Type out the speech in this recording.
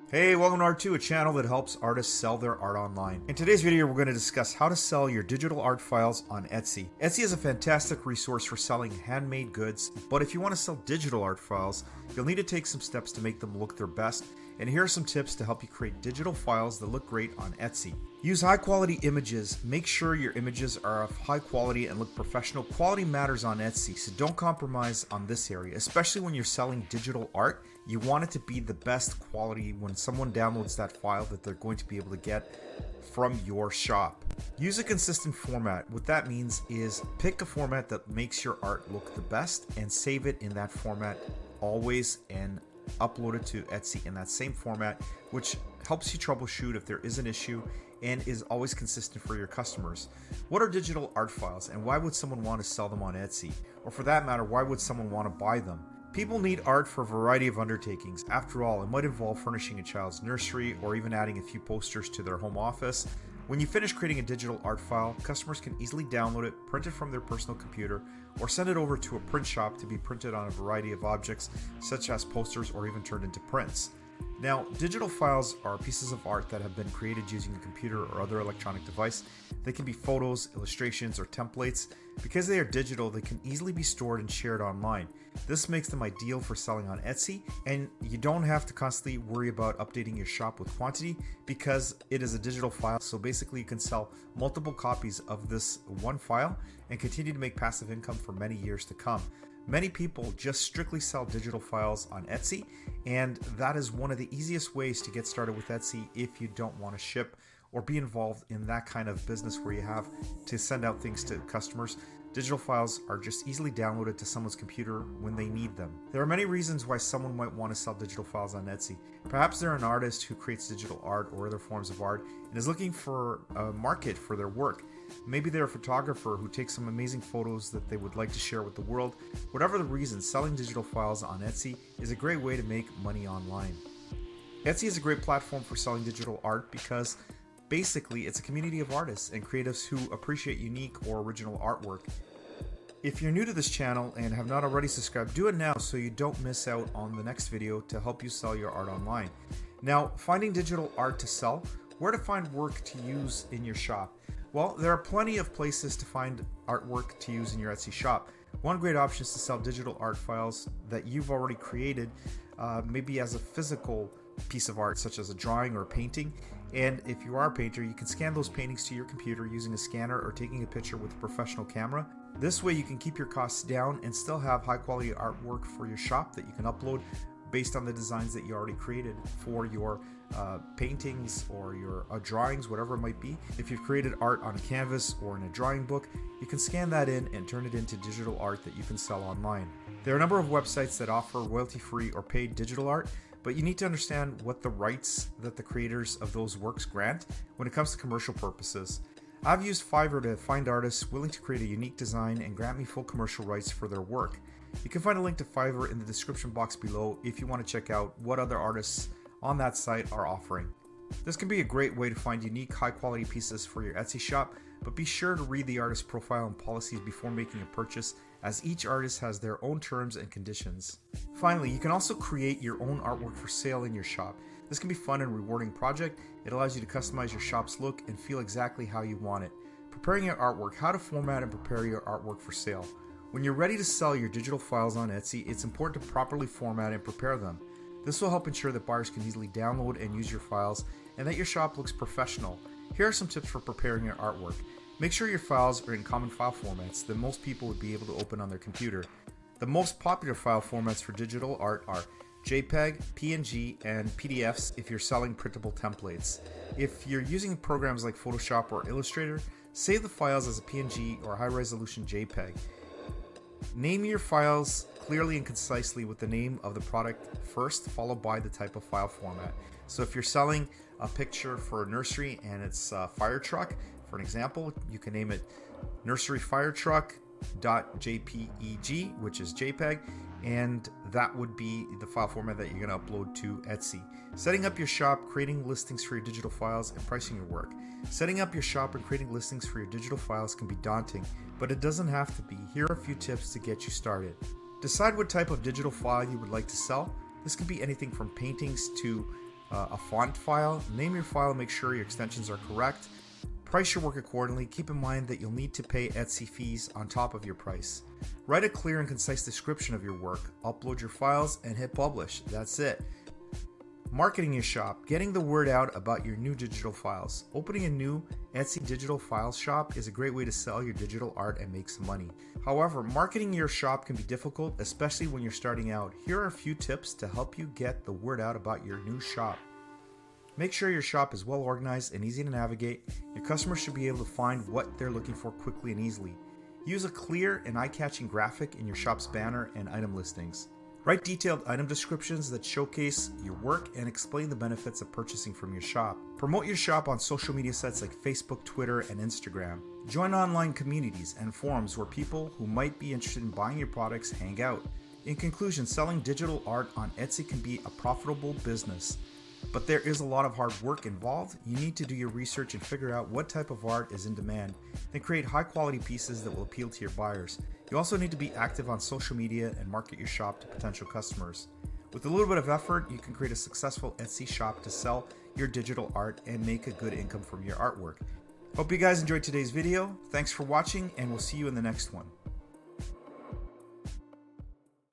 Hey, welcome to Art2, a channel that helps artists sell their art online. In today's video, we're going to discuss how to sell your digital art files on Etsy. Etsy is a fantastic resource for selling handmade goods, but if you want to sell digital art files, you'll need to take some steps to make them look their best, and here are some tips to help you create digital files that look great on Etsy. Use high quality images. Make sure your images are of high quality and look professional. Quality matters on Etsy, so don't compromise on this area, especially when you're selling digital art. You want it to be the best quality when someone downloads that file that they're going to be able to get from your shop. Use a consistent format. What that means is pick a format that makes your art look the best and save it in that format always and upload it to Etsy in that same format, which helps you troubleshoot if there is an issue and is always consistent for your customers. What are digital art files and why would someone want to sell them on Etsy? Or for that matter, why would someone want to buy them? People need art for a variety of undertakings. After all, it might involve furnishing a child's nursery or even adding a few posters to their home office. When you finish creating a digital art file, customers can easily download it, print it from their personal computer, or send it over to a print shop to be printed on a variety of objects, such as posters or even turned into prints. Now, digital files are pieces of art that have been created using a computer or other electronic device. They can be photos, illustrations, or templates. Because they are digital, they can easily be stored and shared online. This makes them ideal for selling on Etsy, and you don't have to constantly worry about updating your shop with quantity because it is a digital file. So basically you can sell multiple copies of this one file and continue to make passive income for many years to come. Many people just strictly sell digital files on Etsy, and that is one of the easiest ways to get started with Etsy if you don't want to ship or be involved in that kind of business where you have to send out things to customers. Digital files are just easily downloaded to someone's computer when they need them. There are many reasons why someone might want to sell digital files on Etsy. Perhaps they're an artist who creates digital art or other forms of art and is looking for a market for their work. Maybe they're a photographer who takes some amazing photos that they would like to share with the world. Whatever the reason, selling digital files on Etsy is a great way to make money online. Etsy is a great platform for selling digital art because basically it's a community of artists and creatives who appreciate unique or original artwork. If you're new to this channel and have not already subscribed, do it now so you don't miss out on the next video to help you sell your art online. Now, finding digital art to sell, where to find work to use in your shop? Well, there are plenty of places to find artwork to use in your Etsy shop. One great option is to sell digital art files that you've already created, maybe as a physical piece of art, such as a drawing or a painting. And if you are a painter, you can scan those paintings to your computer using a scanner or taking a picture with a professional camera. This way you can keep your costs down and still have high quality artwork for your shop that you can upload based on the designs that you already created for your paintings or your drawings, whatever it might be. If you've created art on a canvas or in a drawing book, you can scan that in and turn it into digital art that you can sell online. There are a number of websites that offer royalty-free or paid digital art, but you need to understand what the rights that the creators of those works grant when it comes to commercial purposes. I've used Fiverr to find artists willing to create a unique design and grant me full commercial rights for their work. You can find a link to Fiverr in the description box below if you want to check out what other artists on that site are offering. This can be a great way to find unique, high-quality pieces for your Etsy shop, but be sure to read the artist profile and policies before making a purchase, as each artist has their own terms and conditions. Finally, you can also create your own artwork for sale in your shop. This can be a fun and rewarding project. It allows you to customize your shop's look and feel exactly how you want it. Preparing your artwork, how to format and prepare your artwork for sale. When you're ready to sell your digital files on Etsy, it's important to properly format and prepare them. This will help ensure that buyers can easily download and use your files and that your shop looks professional. Here are some tips for preparing your artwork. Make sure your files are in common file formats that most people would be able to open on their computer. The most popular file formats for digital art are JPEG, PNG, and PDFs if you're selling printable templates. If you're using programs like Photoshop or Illustrator, save the files as a PNG or high-resolution JPEG. Name your files clearly and concisely with the name of the product first, followed by the type of file format. So if you're selling a picture for a nursery and it's a fire truck, for an example, you can name it nursery fire truck.jpeg, which is JPEG, and that would be the file format that you're going to upload to Etsy. Setting up your shop, creating listings for your digital files, and pricing your work. Setting up your shop and creating listings for your digital files can be daunting, but it doesn't have to be. Here are a few tips to get you started. Decide what type of digital file you would like to sell. This could be anything from paintings to a font file. Name your file, make sure your extensions are correct. Price your work accordingly. Keep in mind that you'll need to pay Etsy fees on top of your price. Write a clear and concise description of your work. Upload your files and hit publish. That's it. Marketing your shop, getting the word out about your new digital files. Opening a new Etsy digital files shop is a great way to sell your digital art and make some money. However, marketing your shop can be difficult, especially when you're starting out. Here are a few tips to help you get the word out about your new shop. Make sure your shop is well organized and easy to navigate. Your customers should be able to find what they're looking for quickly and easily. Use a clear and eye-catching graphic in your shop's banner and item listings. Write detailed item descriptions that showcase your work and explain the benefits of purchasing from your shop. Promote your shop on social media sites like Facebook, Twitter, and Instagram. Join online communities and forums where people who might be interested in buying your products hang out. In conclusion, selling digital art on Etsy can be a profitable business, but there is a lot of hard work involved. You need to do your research and figure out what type of art is in demand, then create high quality pieces that will appeal to your buyers. You also need to be active on social media and market your shop to potential customers. With a little bit of effort, you can create a successful Etsy shop to sell your digital art and make a good income from your artwork. Hope you guys enjoyed today's video. Thanks for watching, and we'll see you in the next one.